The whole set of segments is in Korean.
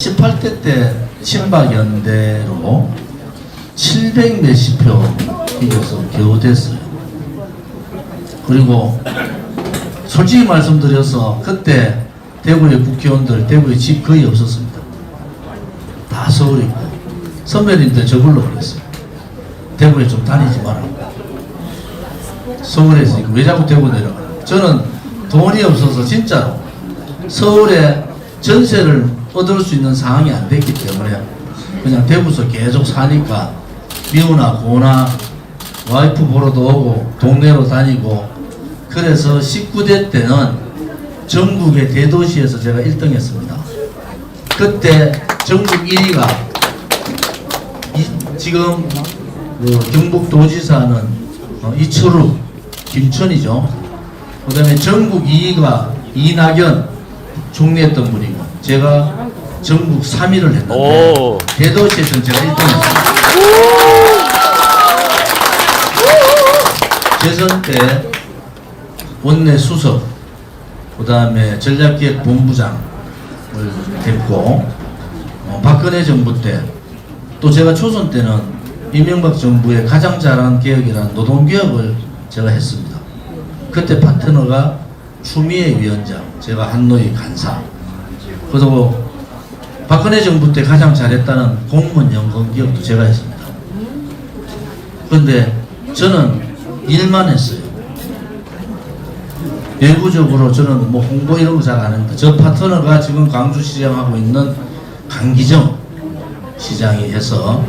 18대 때 친박연대로 700 몇십 표 이겨서 겨우 됐어요. 그리고 솔직히 말씀드려서 그때 대구의 국회의원들 대구에 집 거의 없었습니다. 다 서울에 있고 선배님들 저 불러버렸어요. 대구에 좀 다니지 마라. 서울에서 왜 자꾸 대구 내려가? 저는 돈이 없어서 진짜로 서울에 전세를 얻을 수 있는 상황이 안 됐기 때문에 그냥 대구에서 계속 사니까 미우나 고나 와이프 보러도 오고 동네로 다니고 그래서 19대 때는 전국의 대도시에서 제가 1등 했습니다. 그때 전국 1위가 지금 경북도지사는 이철우, 김천이죠. 그 다음에 전국 2위가 이낙연 총리했던 분이고 제가 전국 3위를 했는데 대도시에서는 제가 1등했습니다. 재선 때 원내 수석, 그 다음에 전략기획본부장을 했고 박근혜 정부 때 또 제가 초선 때는 이명박 정부의 가장 잘한 개혁이라는 노동개혁을 제가 했습니다. 그때 파트너가 추미애 위원장, 제가 한노위 간사. 그리고 박근혜 정부 때 가장 잘했다는 공무원 연금 개혁도 제가 했습니다. 그런데 저는 일만 했어요. 외부적으로 저는 뭐 홍보 이런 거 잘 안 합니다. 저 파트너가 지금 광주시장하고 있는 강기정 시장이 해서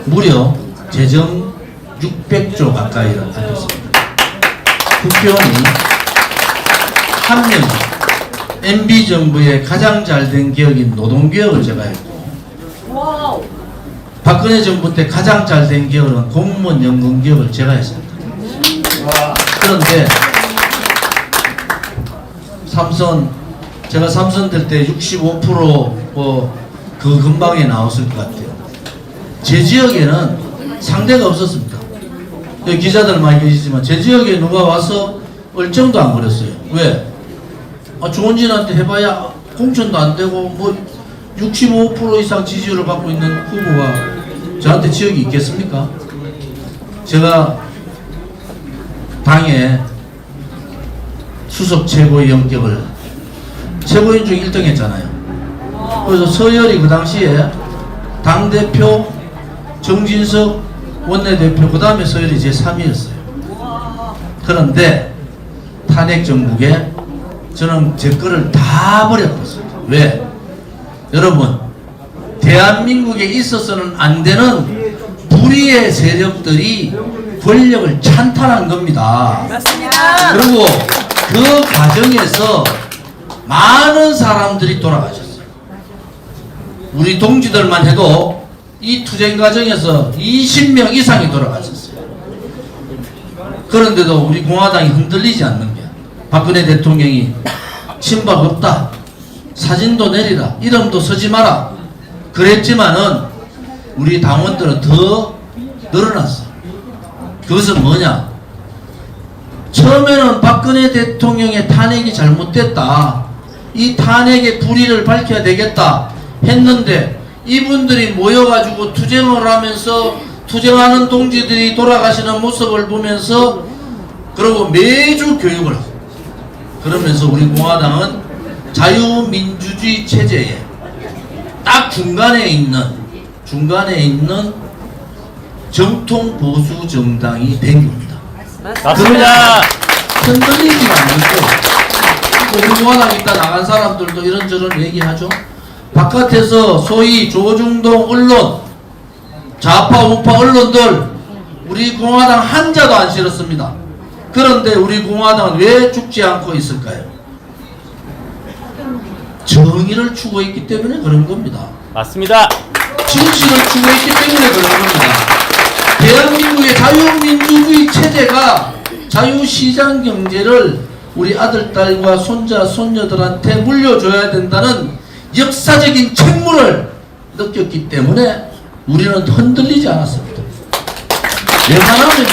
무려 재정 600조 가까이를 받았습니다. 국회의원이 한 명이 MB정부의 가장 잘된 개혁인 노동개혁을 제가 했고 박근혜 정부 때 가장 잘된 개혁은 공무원 연금 개혁을 제가 했습니다. 그런데 제가 삼선 될 때 65% 그 근방에 나왔을 것 같아요. 제 지역에는 상대가 없었습니다. 여기 기자들 많이 계시지만 제 지역에 누가 와서 얼쩡도 안 거렸어요. 왜? 조원진한테 해봐야 공천도 안 되고 뭐 65% 이상 지지율을 받고 있는 후보가 저한테 지역이 있겠습니까? 제가 당에 수석 최고위 영격을 최고위원 중 1등 했잖아요. 그래서 서열이 그 당시에 당대표, 정진석 원내대표, 그 다음에 서열이 제 3위였어요. 그런데 탄핵 정국에 저는 제 거를 다 버려버렸어요. 왜? 여러분, 대한민국에 있어서는 안 되는 불의의 세력들이 권력을 찬탈한 겁니다. 맞습니다. 그리고 그 과정에서 많은 사람들이 돌아가셨어요. 우리 동지들만 해도 이 투쟁 과정에서 20명 이상이 돌아가셨어요. 그런데도 우리 공화당이 흔들리지 않는 게 박근혜 대통령이 친박 없다, 사진도 내리라, 이름도 쓰지 마라 그랬지만은 우리 당원들은 더 늘어났어. 그것은 뭐냐? 처음에는 박근혜 대통령의 탄핵이 잘못됐다, 이 탄핵의 불의를 밝혀야 되겠다 했는데 이분들이 모여가지고 투쟁을 하면서 투쟁하는 동지들이 돌아가시는 모습을 보면서 그리고 매주 교육을 하고 그러면서 우리 공화당은 자유민주주의 체제에 딱 중간에 있는 정통 보수 정당이 된 겁니다. 맞습니다. 흔들리지 않고 우리 공화당 있다 나간 사람들도 이런저런 얘기하죠. 바깥에서 소위 조중동 언론, 좌파 우파 언론들 우리 공화당 한자도 안 실었습니다. 그런데 우리 공화당은 왜 죽지 않고 있을까요? 정의를 추구했기 때문에 그런 겁니다. 맞습니다. 진실을 추구했기 때문에 그런 겁니다. 대한민국의 자유민주주의 체제가 자유시장 경제를 우리 아들, 딸과 손자, 손녀들한테 물려줘야 된다는 역사적인 책무를 느꼈기 때문에 우리는 흔들리지 않았습니다. 웬만하면요,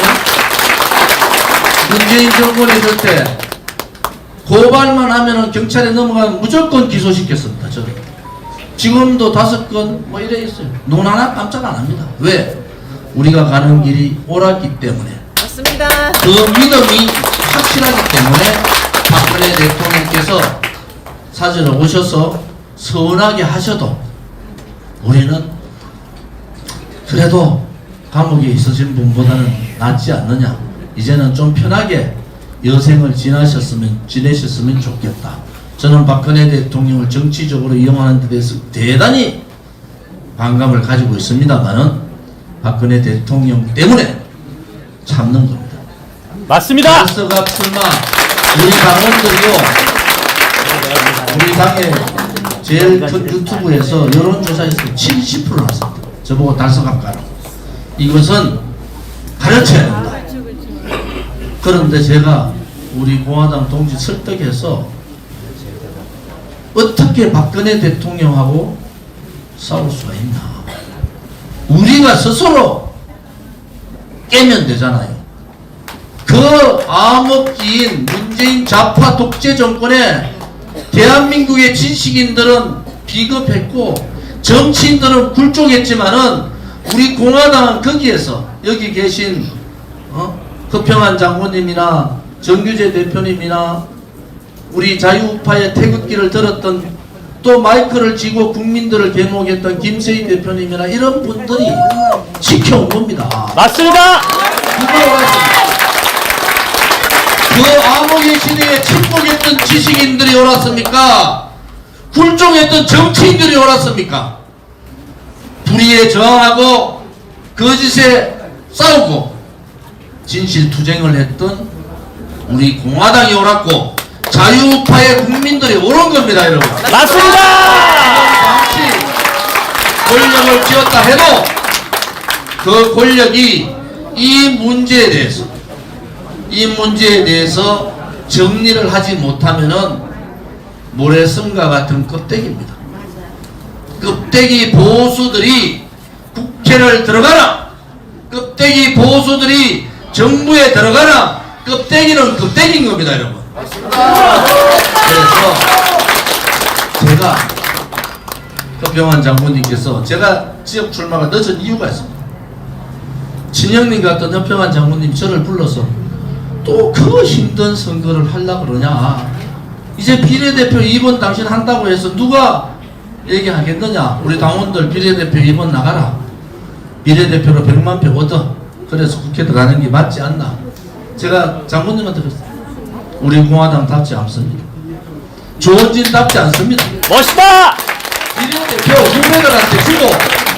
문재인 정권이 있을 때 고발만 하면은 경찰에 넘어가면 무조건 기소시켰습니다. 저는 지금도 5건 뭐 이래 있어요. 눈 하나 깜짝 안 합니다. 왜? 우리가 가는 길이 옳았기 때문에. 맞습니다. 그 믿음이 확실하기 때문에 박근혜 대통령께서 사전에 오셔서 서운하게 하셔도 우리는 그래도 감옥에 있으신 분보다는 낫지 않느냐. 이제는 좀 편하게 여생을 지내셨으면 좋겠다. 저는 박근혜 대통령을 정치적으로 이용하는 데 대해서 대단히 반감을 가지고 있습니다만은 박근혜 대통령 때문에 참는 겁니다. 맞습니다. 달서가 출마, 우리 당원들이요, 우리 당의 제일 큰 유튜브에서 여론조사에서 70% 나왔습니다. 저보고 달서갑 가라. 이것은 가르쳐야 된다. 그런데 제가 우리 공화당 동지 설득해서 어떻게 박근혜 대통령하고 싸울 수가 있나. 우리가 스스로 깨면 되잖아요. 그 암흑기인 문재인 좌파 독재 정권에 대한민국의 진식인들은 비겁했고 정치인들은 굴종했지만은 우리 공화당은 거기에서 여기 계신 허평한 장군님이나 정규재 대표님이나 우리 자유우파의 태극기를 들었던 또 마이크를 쥐고 국민들을 개목했던 김세희 대표님이나 이런 분들이 지켜온 겁니다. 맞습니다. 그 암흑의 시대에 침묵했던 지식인들이 옳았습니까? 굴종했던 정치인들이 옳았습니까? 불의에 저항하고 거짓에 싸우고 진실투쟁을 했던 우리 공화당이 옳았고 자유우파의 국민들이 옳은 겁니다, 여러분. 맞습니다. 당시 권력을 쥐었다 해도 그 권력이 이 문제에 대해서 정리를 하지 못하면은 모래성과 같은 껍데기입니다. 껍데기 보수들이 국회를 들어가나, 껍데기 보수들이 정부에 들어가나, 껍데기는 껍데기인 겁니다, 여러분. 그래서 제가 허평한 장군님께서 제가 지역 출마가 늦은 이유가 있습니다. 친형님 같은 허평한 장군님이 저를 불러서 또 그 힘든 선거를 하려고 그러냐. 이제 비례대표 2번 당신 한다고 해서 누가 얘기하겠느냐. 우리 당원들 비례대표 2번 나가라. 비례대표로 100만 표 얻어. 그래서 국회 들어가는 게 맞지 않나. 제가 장군님한테 그랬어요. 우리 공화당답지 않습니다. 조원진답지 않습니다. 멋있다. 비례대표 후배들한테 주고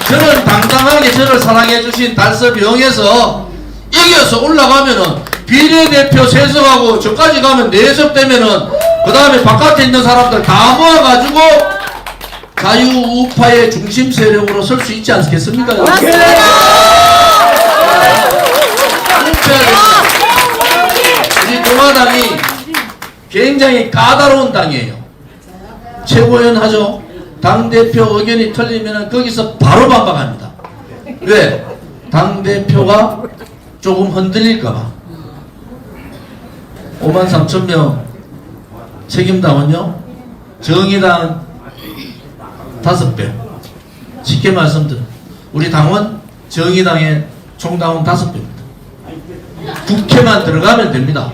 저는 당당하게 저를 사랑해주신 달서병에서 이겨서 올라가면은 비례대표 세석하고 저까지 가면 4석 되면은 그 다음에 바깥에 있는 사람들 다 모아가지고 자유우파의 중심 세력으로 설 수 있지 않겠습니까? 우리 공화당이 굉장히 까다로운 당이에요. 최고위원 하죠. 당대표 의견이 틀리면 거기서 바로 반박합니다. 왜? 당대표가 조금 흔들릴까봐. 53,000명 책임당은요, 정의당 5배. 쉽게 말씀드려. 우리 당원 정의당의 총당원 5배입니다. 국회만 들어가면 됩니다.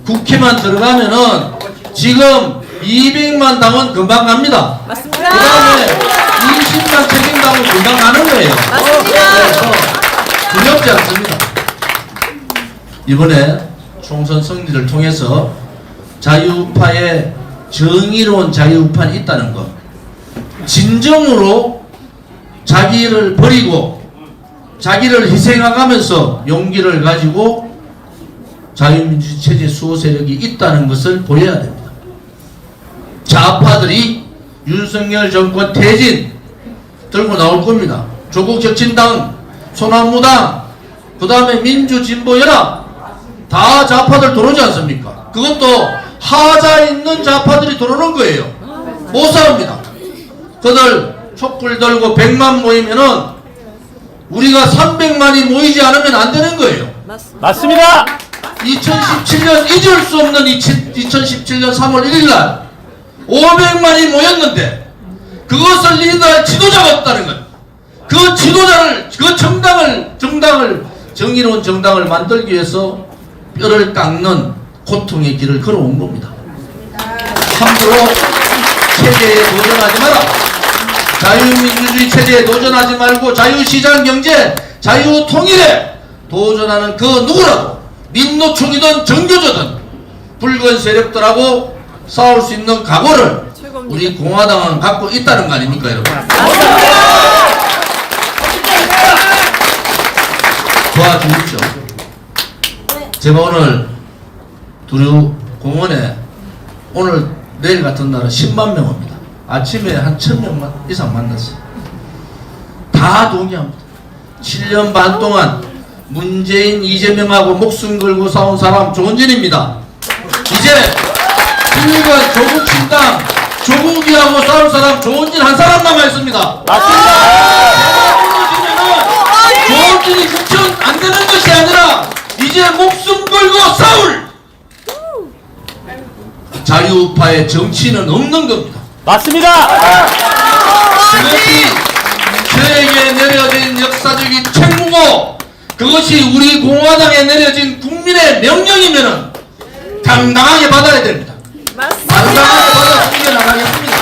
국회만 들어가면은 지금 200만 당원 금방 갑니다. 맞습니다. 그 다음에 20만 책임당원 금방 가는 거예요. 그래서 두렵지 않습니다. 이번에 총선 승리를 통해서 자유우파의 정의로운 자유우파는 있다는 것, 진정으로 자기를 버리고 자기를 희생하면서 용기를 가지고 자유민주 체제 수호 세력이 있다는 것을 보여야 됩니다. 좌파들이 윤석열 정권 퇴진 들고 나올 겁니다. 조국혁신당, 소나무당, 그 다음에 민주진보연합 다 좌파들 들어오지 않습니까? 그것도 하자 있는 좌파들이 들어오는 거예요. 못 싸웁니다. 그들 촛불 들고 100만 모이면은 우리가 300만이 모이지 않으면 안 되는 거예요. 맞습니다. 2017년 잊을 수 없는 2017년 3월 1일 날 500만이 모였는데 그 그것을 리더할 지도자가 없다는 것. 그 지도자를, 그 정당을 정의로운 정당을 만들기 위해서 뼈를 깎는 고통의 길을 걸어온 겁니다. 함부로 체제에 도전하지 마라. 자유민주주의 체제에 도전하지 말고 자유시장 경제, 자유통일에 도전하는 그 누구라도 민노총이든 정교조든 붉은 세력들하고 싸울 수 있는 각오를 우리 공화당은 갖고 있다는 거 아닙니까, 여러분? 도와주십시오. 제가 오늘 두류 공원에 오늘 내일 같은 날은 10만 명 옵니다. 아침에 한 1000명 이상 만났어요. 다 동의합니다. 7년 반 동안 문재인, 이재명하고 목숨 걸고 싸운 사람 조원진입니다. 이제 불과 조국신당, 조국이하고 싸울 사람 조원진 한 사람 남아있습니다. 맞습니다. 조원진이 국천 안 되는 것이 아니라 이제 목숨 걸고 싸울 자유파의 정치는 없는 겁니다. 맞습니다. 그것이 저에게 내려진 역사적인 책무고 그것이 우리 공화당에 내려진 국민의 명령이면은 당당하게 받아야 됩니다. 당당하게 받아 승계나가겠습니다.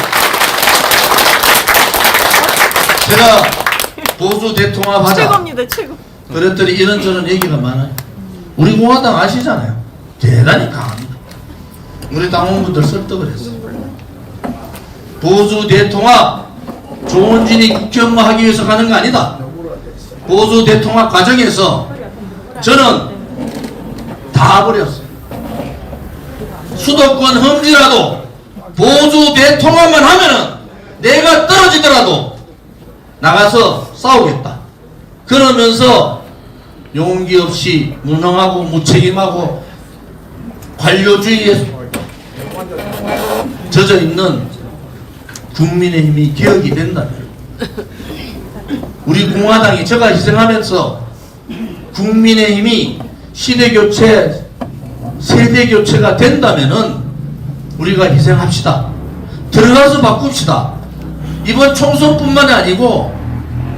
제가 보수 대통합하자 최고입니다, 최고. 그랬더니 이런저런 얘기가 많아요. 우리 공화당 아시잖아요. 대단히 강합니다. 우리 당원분들 설득을 했어요. 보수 대통합 조원진이 국회의원 하기 위해서 가는 거 아니다. 보수 대통합 과정에서 저는 다 버렸어요. 수도권 험지라도 보수 대통합만 하면은 내가 떨어지더라도 나가서 싸우겠다. 그러면서 용기 없이 무능하고 무책임하고 관료주의에 젖어 있는 국민의힘이 개혁이 된다면 우리 공화당이 제가 희생하면서 국민의힘이 시대교체, 세대교체가 된다면은 우리가 희생합시다. 들어가서 바꿉시다. 이번 총선뿐만이 아니고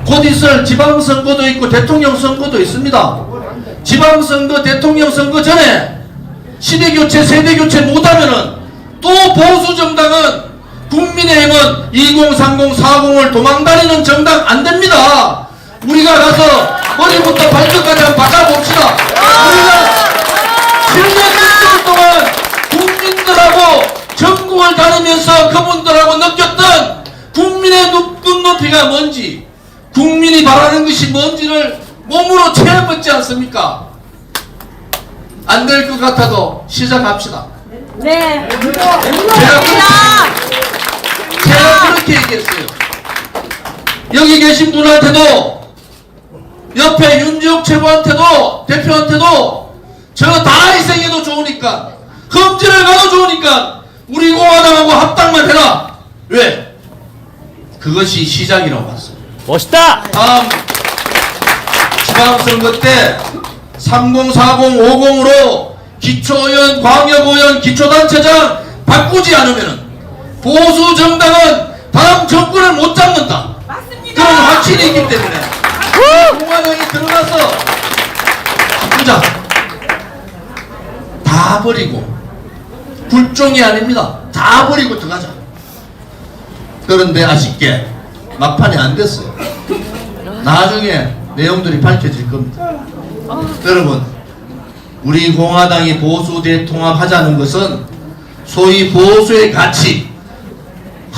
곧 있을 지방선거도 있고 대통령 선거도 있습니다. 지방선거, 대통령 선거 전에 시대교체, 세대교체 못하면은 또 보수정당은 국민의힘은 2030, 40을 도망다니는 정당 안 됩니다. 우리가 가서 머리부터 발끝까지 한번 바꿔봅시다. 우리가 7년 6개월 동안 국민들하고 전국을 다니면서 그분들하고 느꼈던 국민의 눈높이가 뭔지, 국민이 바라는 것이 뭔지를 몸으로 체험했지 않습니까? 안 될 것 같아도 시작합시다. 네. 제가 그렇게 얘기했어요. 여기 계신 분한테도 옆에 윤지욱 최고한테도 대표한테도 저 다 희생해도 좋으니까 험지를 가도 좋으니까 우리 공화당하고 합당만 해라. 왜? 그것이 시작이라고 봤어요. 멋있다. 다음 지방선거 때 30, 40, 50으로 기초의원, 광역의원, 기초단체장 바꾸지 않으면 보수 정당은 다음 정권을 못 잡는다. 맞습니다. 그런 확신이 있기 때문에 공화당이 들어가서 바꾸자. 다 버리고 굴종이 아닙니다. 다 버리고 들어가자. 그런데 아쉽게 막판이 안 됐어요. 나중에 내용들이 밝혀질 겁니다. 여러분, 우리 공화당이 보수 대통합하자는 것은 소위 보수의 가치,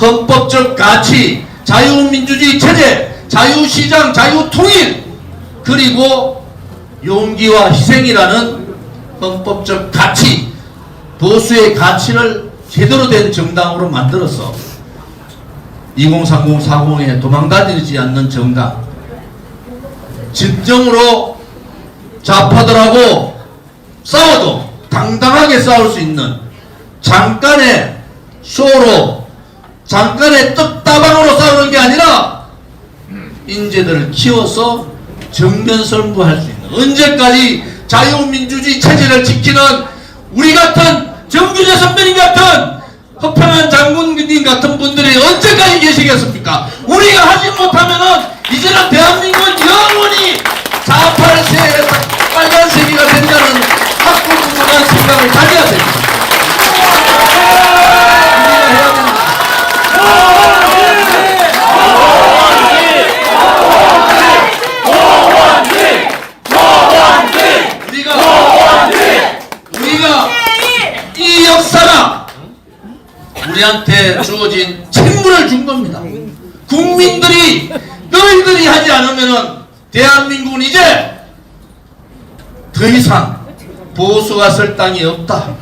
헌법적 가치, 자유민주주의 체제, 자유시장, 자유통일, 그리고 용기와 희생이라는 헌법적 가치, 보수의 가치를 제대로 된 정당으로 만들어서 2030, 40에 도망다니지 않는 정당, 진정으로 좌파들하고 싸워도 당당하게 싸울 수 있는 잠깐의 쇼로, 잠깐의 떡다방으로 싸우는 게 아니라 인재들을 키워서 정면 선부할 수 있는, 언제까지 자유민주주의 체제를 지키는 우리 같은 정규재 선배님 같은 허평한 장군님 같은 분들이 언제까지 계시겠습니까? 우리가 하지 못하면은 이제는 대한민국은 영원히 4.8세에서 빨간색이가 된다는 확고분명한 생각을 가져야 됩니다. 우리가 해야 됩니다. 우리가 이 역사가 우리한테 주어진 책무를 준 겁니다. 국민들이 너희들이 하지 않으면은 대한민국은 이제 더 이상 보수가 설 땅이 없다.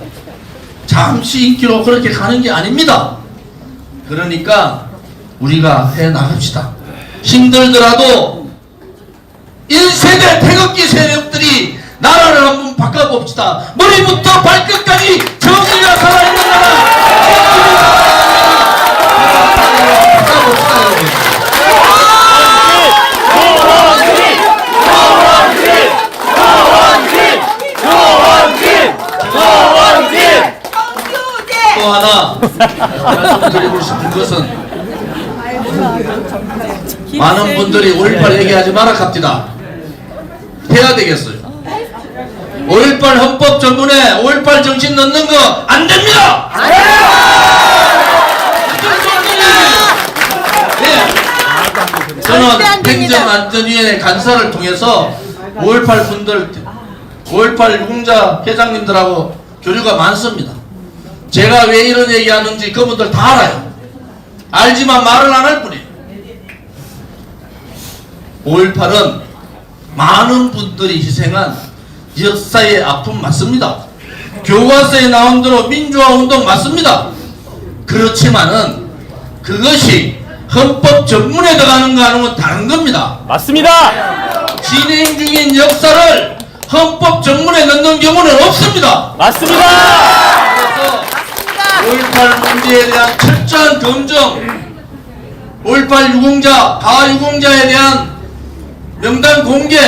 잠시 인기로 그렇게 가는 게 아닙니다. 그러니까 우리가 해 나갑시다. 힘들더라도 1세대 태극기 세력들이 나라를 한번 바꿔봅시다. 머리부터 발끝까지 정의가 살아있는 나라 바꿔봅시다 여러분. 또 하나 말씀드리고 싶은 것은 많은 분들이 5.18 얘기하지 마라 갑니다. 해야 되겠어요. 5.18 헌법 전문에 5.18 정신 넣는 거 안 됩니다. 네. 저는 행정안전위원회 간사를 통해서 5.18 분들 5.18 유공자 회장님들하고 교류가 많습니다. 제가 왜 이런 얘기하는지 그분들 다 알아요. 알지만 말을 안 할 뿐이에요. 5.18은 많은 분들이 희생한 역사의 아픔 맞습니다. 교과서에 나온 대로 민주화운동 맞습니다. 그렇지만은 그것이 헌법 전문에 들어가는 거 하는 다른 겁니다. 맞습니다. 진행 중인 역사를 헌법 전문에 넣는 경우는 없습니다. 맞습니다. 그래서 5.18 문제에 대한 철저한 검증, 5.18 유공자, 가유공자에 대한 명단 공개,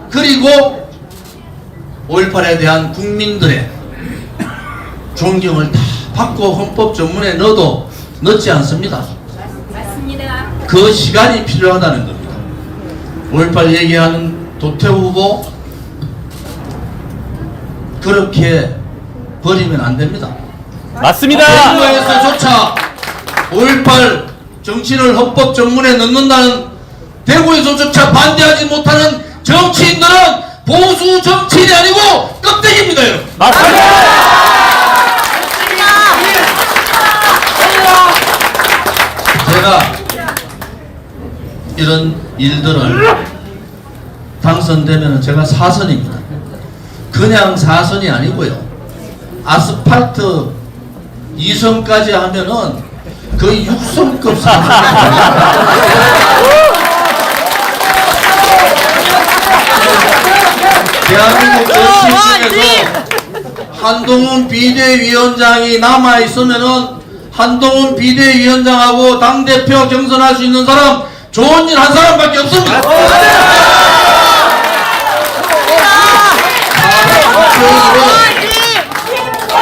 그리고 5.18에 대한 국민들의 존경을 다 받고 헌법 전문에 넣어도 넣지 않습니다. 맞습니다. 그 시간이 필요하다는 겁니다. 5.18 얘기하는 도태우 후보 그렇게 버리면 안 됩니다. 맞습니다. 대구에서조차 5.18 정치를 헌법 전문에 넣는다는 대구에서조차 반대하지 못하는 정치인들은 보수 정치인이 아니고 껍데기입니다, 여러분. 맞습니다. 제가 이런 일들을 당선되면 제가 사선입니다. 그냥 사선이 아니고요. 아스팔트 2선까지 하면은 거의 6선급 대한민국 정치 중에서 한동훈 비대위원장이 남아있으면은 한동훈 비대위원장하고 당대표 경선할 수 있는 사람 좋은 일 한 사람밖에 없습니다.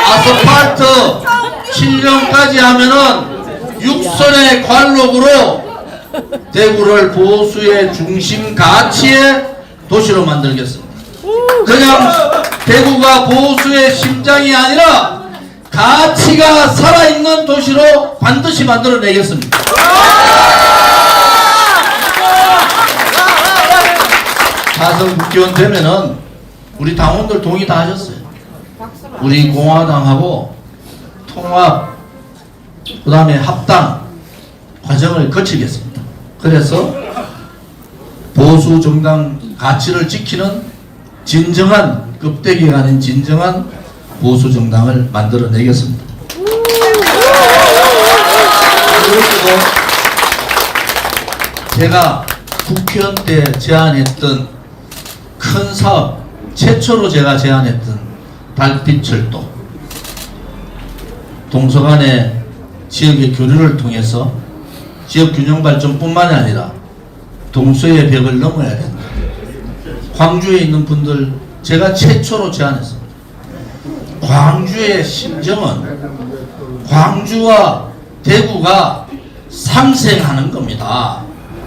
아스팔트 7년까지 하면은 6선의 관록으로 대구를 보수의 중심 가치의 도시로 만들겠습니다. 그냥 대구가 보수의 심장이 아니라 가치가 살아있는 도시로 반드시 만들어내겠습니다. 사선 국회의원 되면은 우리 당원들 동의 다 하셨어요. 우리 공화당하고 통합, 그 다음에 합당 과정을 거치겠습니다. 그래서 보수 정당 가치를 지키는 진정한 껍데기가 아닌 진정한 보수 정당을 만들어내겠습니다. 그리고 제가 국회의원 때 제안했던 큰 사업, 최초로 제가 제안했던 달빛철도, 동서간의 지역의 교류를 통해서 지역 균형 발전뿐만이 아니라 동서의 벽을 넘어야 된다. 광주에 있는 분들 제가 최초로 제안했습니다. 광주의 심정은 광주와 대구가 상생하는 겁니다.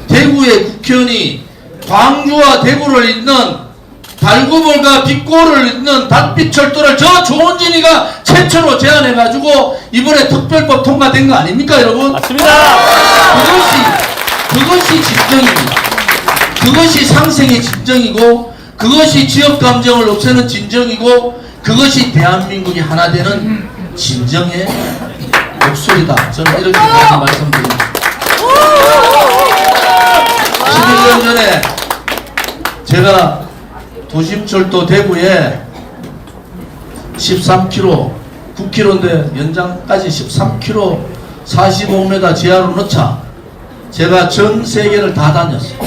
대구의 국회의원이 광주와 대구를 잇는 달구벌과 빛고를 잇는 달빛철도를 저 조원진이가 최초로 제안해가지고 이번에 특별법 통과된 거 아닙니까, 여러분? 맞습니다. 그것이 진정입니다. 그것이 상생의 진정이고, 그것이 지역 감정을 없애는 진정이고, 그것이 대한민국이 하나 되는 진정의 목소리다. 저는 이렇게까지 말씀드립니다. 11년 전에 제가 도심철도 대구에 13km, 9km인데 연장까지 13km 45m 지하로 넣자. 제가 전 세계를 다 다녔어요.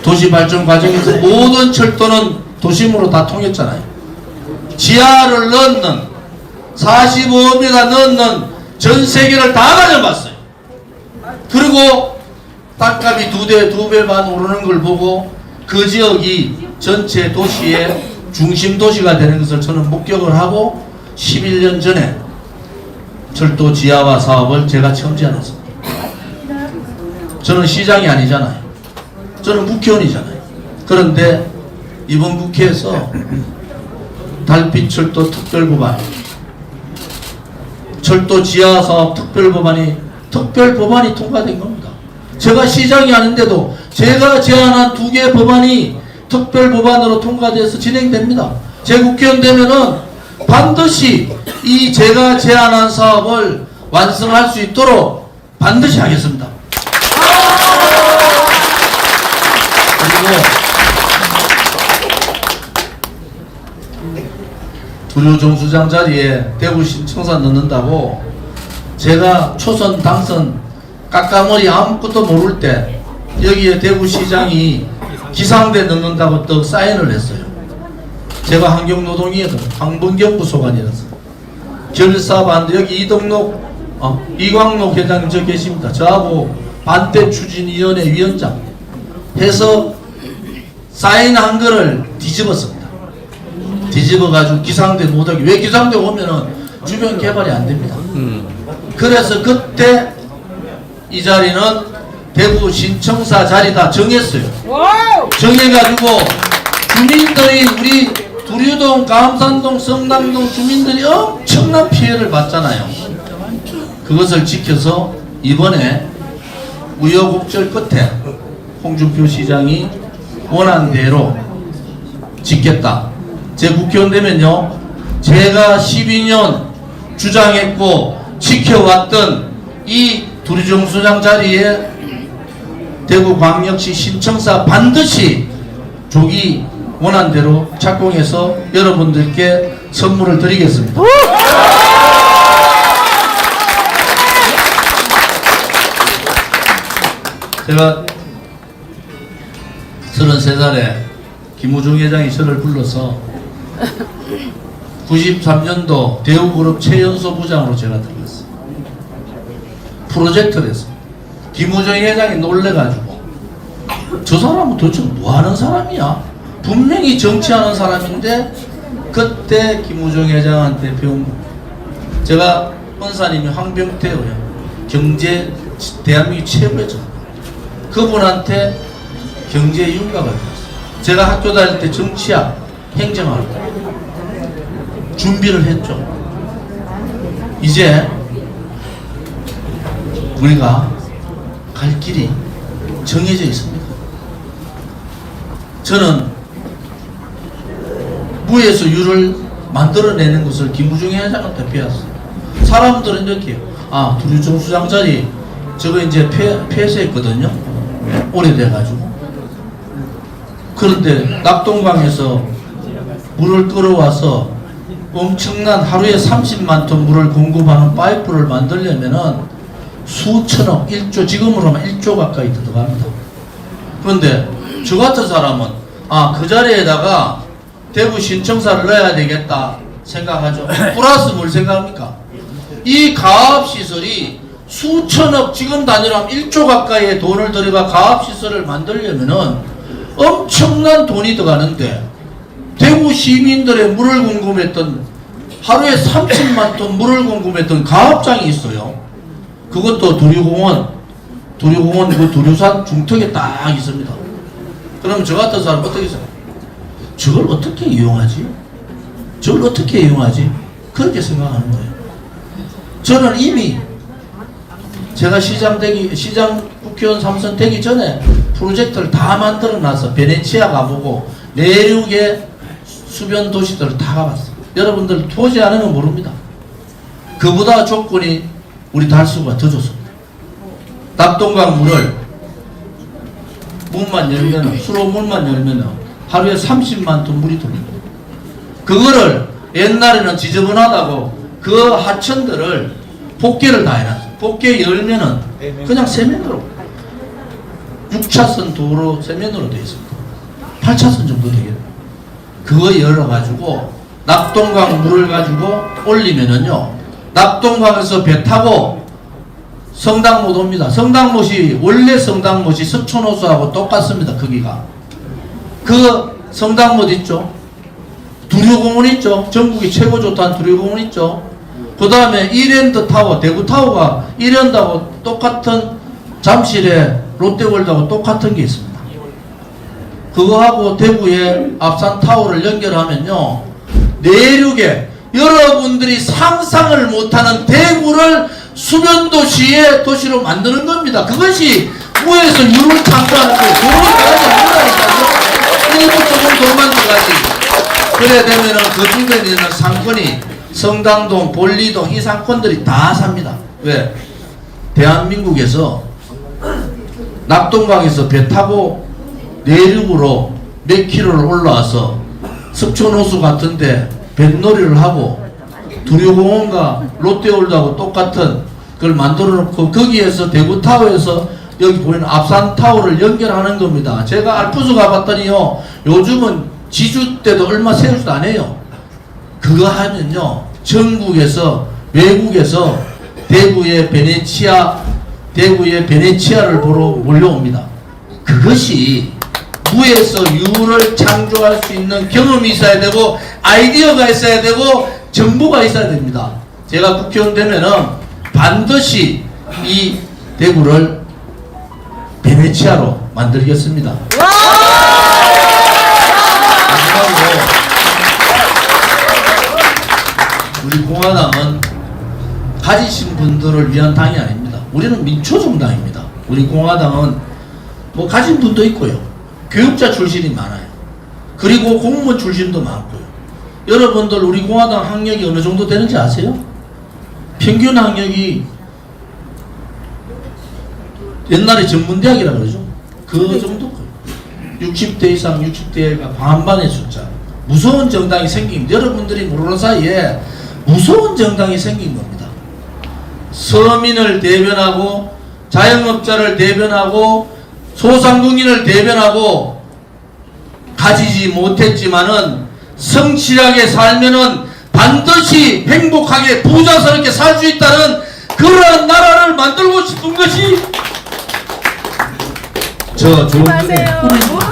도시발전 과정에서 모든 철도는 도심으로 다 통했잖아요. 지하를 넣는 45m 넣는 전 세계를 다 다녀봤어요. 그리고 땅값이 2배 반 오르는 걸 보고 그 지역이 전체 도시의 중심 도시가 되는 것을 저는 목격을 하고 11년 전에 철도 지하화 사업을 제가 처음 제안했습니다. 저는 시장이 아니잖아요. 저는 국회의원이잖아요. 그런데 이번 국회에서 달빛철도 특별법안, 철도 지하화 사업 특별법안이 통과된 겁니다. 제가 시장이 아닌데도 제가 제안한 2개 법안이 특별법안으로 통과돼서 진행됩니다. 제 국회의원 되면은 반드시 이 제가 제안한 사업을 완성할 수 있도록 반드시 하겠습니다. 그리고 두류정수장 자리에 대구 신청사 넣는다고 제가 초선 당선 깎아머리 아무것도 모를 때 여기에 대구시장이 기상대 넣는다고 또 사인을 했어요. 제가 환경노동위에도 황범경 부소관이라서 결사반대 여기 이광록 회장님 저 계십니다. 저하고 반대 추진위원회 위원장 해서 사인한 거를 뒤집었습니다. 뒤집어가지고 기상대 못하게. 왜 기상대 오면은 주변 개발이 안 됩니다. 그래서 그때 이 자리는 대구 신청사 자리다 정했어요. 정해가지고 주민들이 우리 두류동, 감산동, 성남동 주민들이 엄청난 피해를 받잖아요. 그것을 지켜서 이번에 우여곡절 끝에 홍준표 시장이 원한 대로 짓겠다. 제 국회의원 되면요, 제가 12년 주장했고 지켜왔던 이 두류정수장 자리에 대구광역시 신청사 반드시 조기 원한 대로 착공해서 여러분들께 선물을 드리겠습니다. 제가 33살에 김우중 회장이 저를 불러서 93년도 대우그룹 최연소 부장으로 제가 들어갔어요. 프로젝트를 했어요. 김우중 회장이 놀래가지고 저 사람은 도대체 뭐하는 사람이야? 분명히 정치하는 사람인데 그때 김우중 회장한테 배운 거. 제가 원사님이 황병태예요. 경제 대한민국 최고의 전. 그분한테 경제 윤곽을 배웠어요. 제가 학교 다닐 때 정치학, 행정학 준비를 했죠. 이제 우리가 갈 길이 정해져 있습니다. 저는 무에서 유를 만들어내는 것을 김우중 회장한테 배웠어요. 사람들은 이렇게 두류정수장 자리 저거 이제 폐쇄했거든요. 오래돼가지고. 그런데 낙동강에서 물을 끌어와서 엄청난 하루에 30만 톤 물을 공급하는 파이프를 만들려면은 수천억, 1조, 지금으로 하면 1조 가까이 들어갑니다. 그런데 저 같은 사람은 그 자리에다가 대구 신청사를 넣어야 되겠다 생각하죠. 플러스 뭘 생각합니까? 이 가압시설이 수천억, 지금 단위로 하면 1조 가까이의 돈을 들여가 가압시설을 만들려면은 엄청난 돈이 들어가는데 대구 시민들의 물을 공급했던 하루에 30만 톤 물을 공급했던 가업장이 있어요. 그것도 두류공원 그 두류산 중턱에 딱 있습니다. 그럼 저 같은 사람 어떻게 생각해요? 저걸 어떻게 이용하지? 저걸 어떻게 이용하지? 그렇게 생각하는 거예요. 저는 이미 제가 시장 국회의원 3선 되기 전에 프로젝트를 다 만들어 놨어. 베네치아 가보고 내륙의 수변 도시들을 다 가봤어. 여러분들 보지 않으면 모릅니다. 그보다 조건이 우리 달수가 더 좋습니다. 낙동강 물을 문만 열면 수로문만 열면 하루에 30만 톤 물이 돌립니다. 그거를 옛날에는 지저분하다고 그 하천들을 복개를 다 해놨어. 복개 열면은 그냥 세면으로 6차선 도로 세면으로 되어 있습니다. 8차선 정도 되겠네. 그거 열어가지고 낙동강 물을 가지고 올리면은요, 낙동강에서 배 타고 성당못 옵니다. 성당못이 원래 성당못이 석촌호수하고 똑같습니다. 크기가. 그 성당못 있죠. 두류공원 있죠. 전국이 최고 좋다는 두류공원 있죠. 그 다음에 이랜드 타워, 대구 타워가 이랜드하고 똑같은 잠실에 롯데월드하고 똑같은 게 있습니다. 그거하고 대구의 앞산 타워를 연결하면요, 내륙에 여러분들이 상상을 못하는 대구를 수변도시의 도시로 만드는 겁니다. 그것이 무에서 유를 창조하는 거예요. 돈이 들어가지 않는다니까요. 일부 조금 돈만 들어가지. 그래 되면은 그 주변에 있는 상권이 성당동, 볼리동 이 상권들이 다 삽니다. 왜? 대한민국에서 낙동강에서 배 타고 내륙으로 몇 킬로를 올라와서 석촌호수 같은데 뱃놀이를 하고 두류공원과 롯데월드하고 똑같은 그걸 만들어 놓고 거기에서 대구타워에서 여기 보이는 앞산타워를 연결하는 겁니다. 제가 알프스 가봤더니요, 요즘은 지주 때도 얼마 세우지도 안 해요. 그거 하면요, 전국에서 외국에서 대구의 베네치아를 보러 몰려옵니다. 그것이 무에서 유를 창조할 수 있는 경험이 있어야 되고 아이디어가 있어야 되고 정보가 있어야 됩니다. 제가 국회의원 되면은 반드시 이 대구를 베네치아로 만들겠습니다. 마지막으로 우리 공화당은 가지신 분들을 위한 당이 아닙니다. 우리는 민초정당입니다. 우리 공화당은 뭐 가진 분도 있고요, 교육자 출신이 많아요. 그리고 공무원 출신도 많고요. 여러분들 우리 공화당 학력이 어느 정도 되는지 아세요? 평균 학력이 옛날에 전문대학이라 그러죠. 그 정도. 60대 이상 60대가 반반의 숫자. 무서운 정당이 생긴, 여러분들이 모르는 사이에 무서운 정당이 생긴 겁니다. 서민을 대변하고 자영업자를 대변하고 소상공인을 대변하고 가지지 못했지만은 성실하게 살면은 반드시 행복하게 부자스럽게 살 수 있다는 그러한 나라를 만들고 싶은 것이 저 좋은 꿈입니다.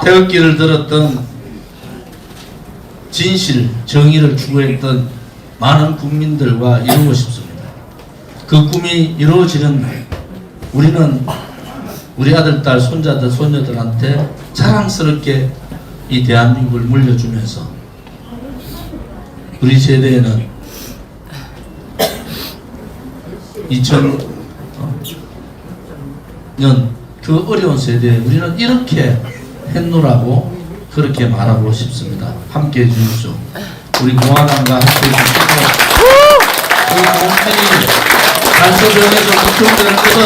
태극기를 들었던 진실, 정의를 추구했던 많은 국민들과 이루고 싶습니다. 그 꿈이 이루어지는 날, 우리는 우리 아들, 딸, 손자들, 손녀들한테 자랑스럽게 이 대한민국을 물려주면서 우리 세대에는 2000년 그 어려운 세대에 우리는 이렇게 했노라고 그렇게 말하고 싶습니다. 함께 해주십시오. 우리 공화당과 함께 해주시고, 그 공천이 단서병에서 국회의원 되는 것은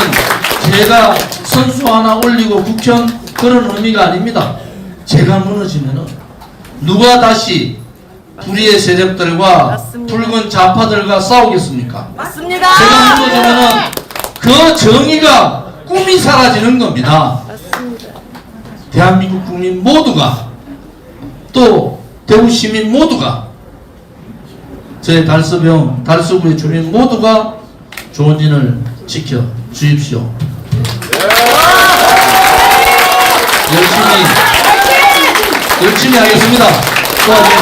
제가 선수 하나 올리고 국회의원 그런 의미가 아닙니다. 제가 무너지면은 누가 다시 불의의 세력들과 맞습니다. 붉은 좌파들과 싸우겠습니까? 맞습니다. 제가 무너지면은 그 정의가 꿈이 사라지는 겁니다. 맞습니다. 대한민국 국민 모두가 또 대구 시민 모두가 저희 달서병, 달서구의 주민 모두가 좋은 인을 지켜 주십시오. 열심히 하겠습니다. 도와주십시오.